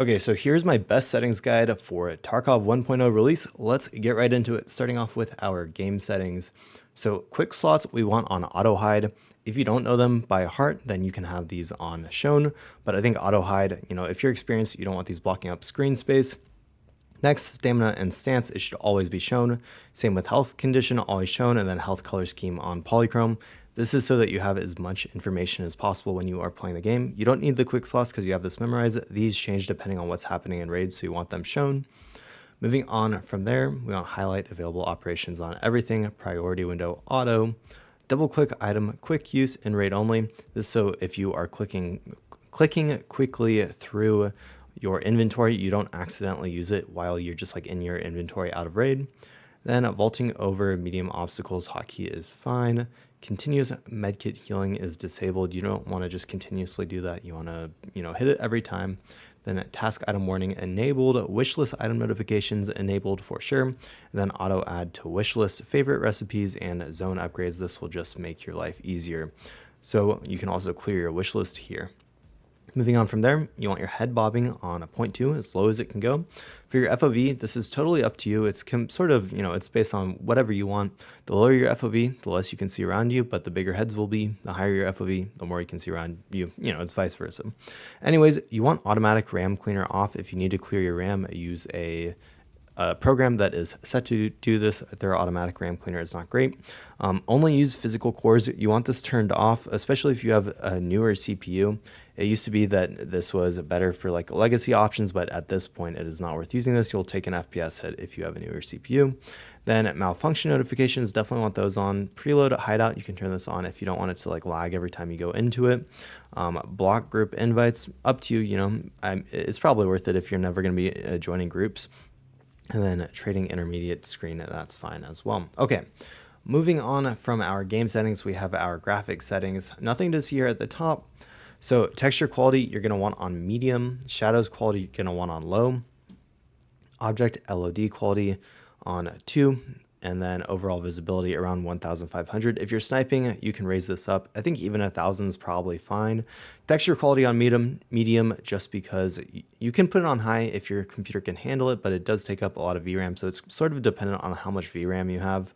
Okay, so here's my best settings guide for Tarkov 1.0 release. Let's get right into it, starting off with our game settings. So quick slots we want on auto hide. If you don't know them by heart, then you can have these on shown. But I think auto hide, if you're experienced, you don't want these blocking up screen space. Next, stamina and stance, it should always be shown. Same with health condition, always shown, and then health color scheme on polychrome. This is so that you have as much information as possible when you are playing the game. You don't need the quick slots because you have this memorized. These change depending on what's happening in raids, so you want them shown. Moving on from there, we want highlight available operations on everything, priority window auto, double click item quick use in raid only. This is so if you are clicking quickly through your inventory, you don't accidentally use it while you're just like in your inventory out of raid. Then vaulting over medium obstacles hotkey is fine. Continuous medkit healing is disabled. You don't want to just continuously do that. You want to, hit it every time. Then task item warning enabled, wishlist item notifications enabled for sure. And then auto add to wishlist favorite recipes and zone upgrades. This will just make your life easier. So you can also clear your wishlist here. Moving on from there, you want your head bobbing on a 0.2 as low as it can go. For your FOV, this is totally up to you. It's sort of, it's based on whatever you want. The lower your FOV, the less you can see around you, but the bigger heads will be. The higher your FOV, the more you can see around you. It's vice versa. Anyways, you want automatic RAM cleaner off. If you need to clear your RAM, use a program that is set to do this. Their automatic RAM cleaner is not great. Only use physical cores. You want this turned off, especially if you have a newer CPU. It used to be that this was better for like legacy options, but at this point it is not worth using this. You'll take an FPS hit if you have a newer CPU. Then malfunction notifications, definitely want those on. Preload hideout, you can turn this on if you don't want it to like lag every time you go into it. Block group invites, up to you. It's probably worth it if you're never going to be joining groups. And then trading intermediate screen, that's fine as well. Okay, moving on from our game settings, we have our graphic settings. Nothing to see here at the top. So texture quality, you're gonna want on medium. Shadows quality, you're gonna want on low. Object LOD quality on 2. And then overall visibility around 1,500. If you're sniping, you can raise this up. I think even 1,000 is probably fine. Texture quality on medium, just because you can put it on high if your computer can handle it, but it does take up a lot of VRAM, so it's sort of dependent on how much VRAM you have.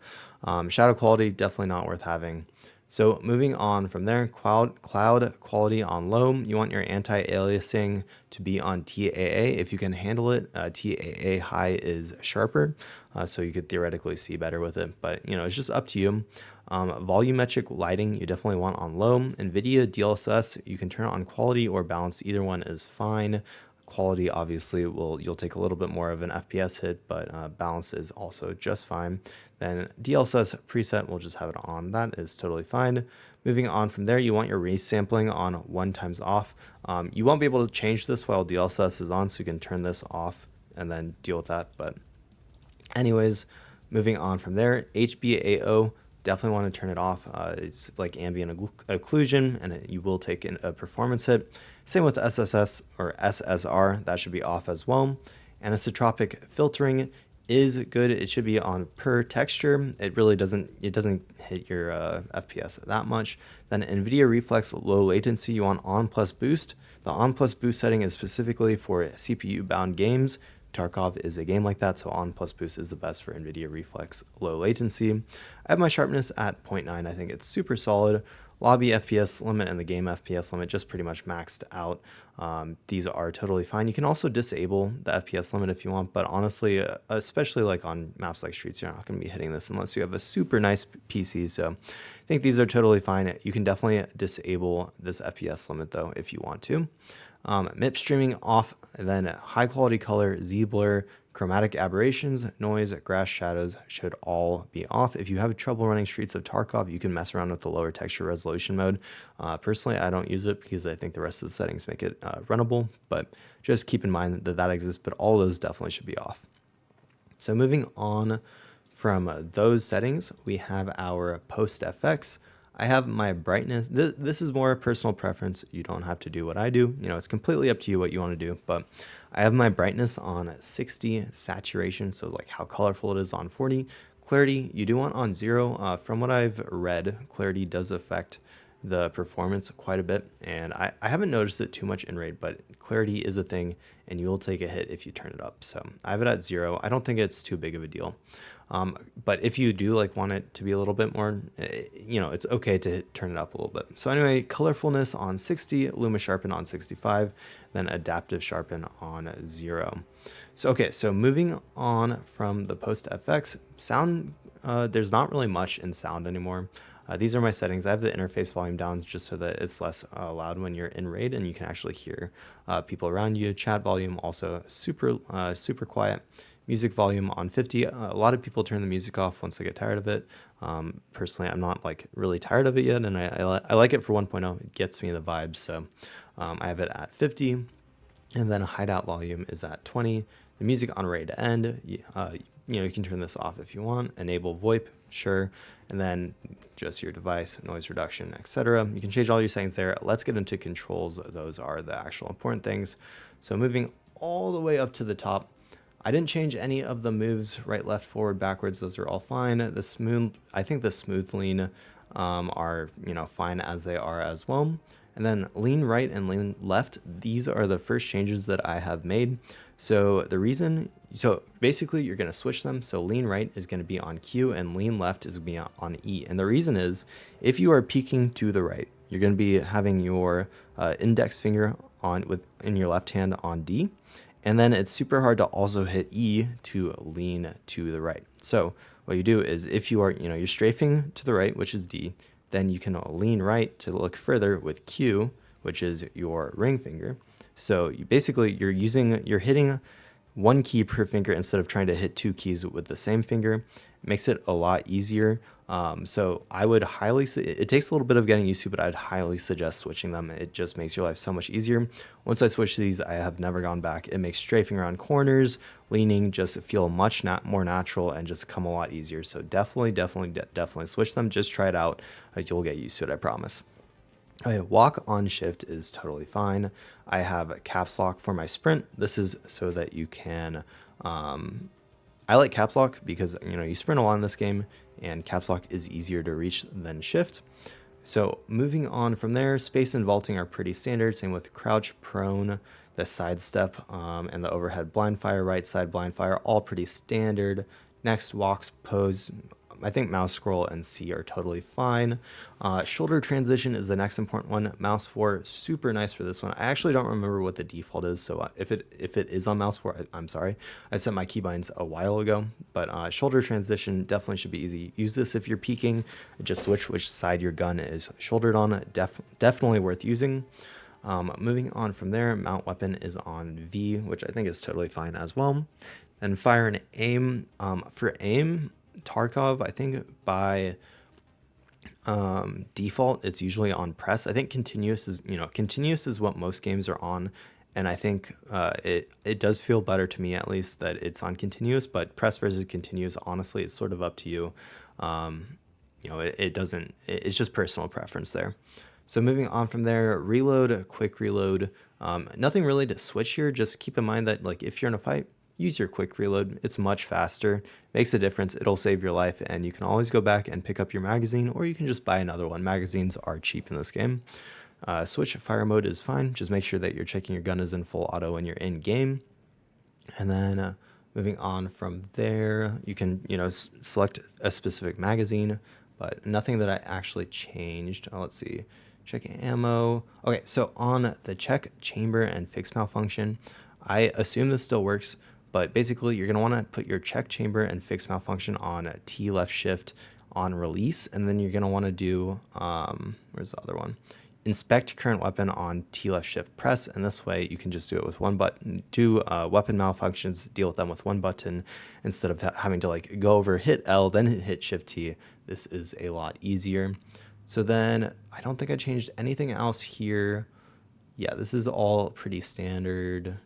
Shadow quality, definitely not worth having. So moving on from there, cloud quality on low. You want your anti-aliasing to be on TAA if you can handle it. TAA high is sharper, so you could theoretically see better with it, but it's just up to you. Volumetric lighting you definitely want on low. NVIDIA DLSS, you can turn it on quality or balance. Either one is fine. Quality obviously you'll take a little bit more of an FPS hit, but balance is also just fine. Then DLSS preset, we'll just have it on. That is totally fine. Moving on from there, you want your resampling on 1 times off. You won't be able to change this while DLSS is on, so you can turn this off and then deal with that. But anyways, moving on from there, HBAO, definitely want to turn it off. It's like ambient occlusion, and you will take a performance hit. Same with SSS or SSR, that should be off as well. Anisotropic filtering is good. It should be on per texture. It really doesn't hit your FPS that much. Then NVIDIA Reflex low latency, you want on plus boost. The on plus boost setting is specifically for CPU bound games. Tarkov is a game like that, so on plus boost is the best for NVIDIA Reflex low latency. I have my sharpness at 0.9. I think it's super solid. Lobby FPS limit and the game FPS limit just pretty much maxed out. These are totally fine. You can also disable the FPS limit if you want, but honestly, especially like on maps like Streets, you're not going to be hitting this unless you have a super nice PC. So I think these are totally fine. You can definitely disable this FPS limit though if you want to. MIP streaming off, and then high quality color, Z-blur, chromatic aberrations, noise, grass shadows should all be off. If you have trouble running Streets of Tarkov, you can mess around with the lower texture resolution mode. Personally, I don't use it because I think the rest of the settings make it runnable, but just keep in mind that that exists, but all those definitely should be off. So moving on from those settings, we have our post FX. I have my brightness. This is more personal preference. You don't have to do what I do. It's completely up to you what you want to do, but I have my brightness on 60, saturation, so like how colorful it is on 40. Clarity, you do want on 0. From what I've read, clarity does affect the performance quite a bit, and I haven't noticed it too much in raid, but clarity is a thing, and you will take a hit if you turn it up. So I have it at 0. I don't think it's too big of a deal. But if you do like want it to be a little bit more, it's okay to turn it up a little bit. So anyway, colorfulness on 60, luma sharpen on 65, then adaptive sharpen on 0. So okay, so moving on from the post FX sound, there's not really much in sound anymore. These are my settings. I have the interface volume down just so that it's less loud when you're in raid and you can actually hear people around you. Chat volume also super quiet. Music volume on 50. A lot of people turn the music off once they get tired of it. Personally, I'm not like really tired of it yet, and I like it for 1.0. It gets me the vibes, so I have it at 50. And then hideout volume is at 20. The music on raid end, you can turn this off if you want. Enable VoIP, sure. And then just your device, noise reduction, etc. You can change all your settings there. Let's get into controls. Those are the actual important things. So moving all the way up to the top, I didn't change any of the moves, right, left, forward, backwards. Those are all fine. I think the smooth lean are, fine as they are as well. And then lean right and lean left, these are the first changes that I have made. So basically you're going to switch them. So lean right is going to be on Q and lean left is going to be on E. And the reason is if you are peeking to the right, you're going to be having your index finger in your left hand on D. And then it's super hard to also hit E to lean to the right. So what you do is if you are, you're strafing to the right, which is D, then you can lean right to look further with Q, which is your ring finger. So you're hitting one key per finger instead of trying to hit 2 keys with the same finger. It makes it a lot easier. So I would it takes a little bit of getting used to, but I'd highly suggest switching them. It just makes your life so much easier. Once I switch these, I have never gone back. It makes strafing around corners, leaning just feel much more natural and just come a lot easier. So definitely switch them. Just try it out. You'll get used to it, I promise. Okay, walk on shift is totally fine. I have caps lock for my sprint. This is so that you can, I like caps lock because, you sprint a lot in this game and caps lock is easier to reach than shift. So moving on from there, space and vaulting are pretty standard. Same with crouch, prone, the side step, and the overhead blind fire, right side blind fire, all pretty standard. Next, walks, pose. I think mouse scroll and C are totally fine. Shoulder transition is the next important one. Mouse 4, super nice for this one. I actually don't remember what the default is, so if it is on mouse 4, I'm sorry. I set my keybinds a while ago, but shoulder transition definitely should be easy. Use this if you're peeking. Just switch which side your gun is shouldered on. Definitely worth using. Moving on from there, mount weapon is on V, which I think is totally fine as well. And fire and aim. For aim, Tarkov, I think by default it's usually on press. I think continuous is what most games are on, and I think it does feel better to me at least that it's on continuous, but press versus continuous, honestly, it's sort of up to you. It's just personal preference there. So moving on from there, reload, quick reload. Nothing really to switch here. Just keep in mind that like if you're in a fight, use your quick reload. It's much faster, makes a difference. It'll save your life, and you can always go back and pick up your magazine, or you can just buy another one. Magazines are cheap in this game. Switch fire mode is fine. Just make sure that you're checking your gun is in full auto when you're in game. And then moving on from there, you can select a specific magazine, but nothing that I actually changed. Let's see. Check ammo. Okay, so on the check chamber and fix malfunction, I assume this still works. But basically, you're going to want to put your check chamber and fix malfunction on T left shift on release. And then you're going to want to do, where's the other one? Inspect current weapon on T left shift press. And this way you can just do it with one button. Do weapon malfunctions, deal with them with one button instead of having to like go over, hit L, then hit shift T. This is a lot easier. So then I don't think I changed anything else here. Yeah, this is all pretty standard.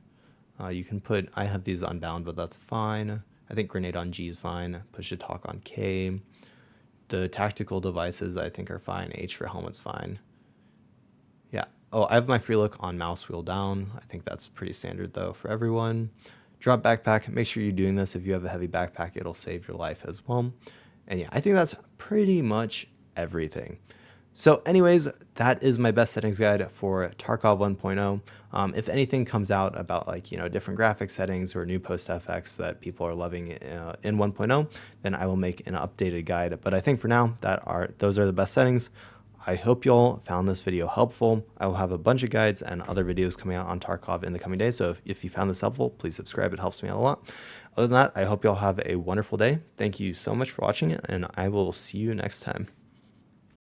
You can put, I have these unbound, but that's fine. I think grenade on G is fine. Push to talk on K. The tactical devices I think are fine. H for helmet's fine. Yeah. Oh, I have my free look on mouse wheel down. I think that's pretty standard though for everyone. Drop backpack. Make sure you're doing this. If you have a heavy backpack, it'll save your life as well. And yeah, I think that's pretty much everything. So anyways, that is my best settings guide for Tarkov 1.0. If anything comes out about like, different graphic settings or new post FX that people are loving in 1.0, then I will make an updated guide. But I think for now, those are the best settings. I hope you all found this video helpful. I will have a bunch of guides and other videos coming out on Tarkov in the coming days. So if you found this helpful, please subscribe. It helps me out a lot. Other than that, I hope you all have a wonderful day. Thank you so much for watching it, and I will see you next time.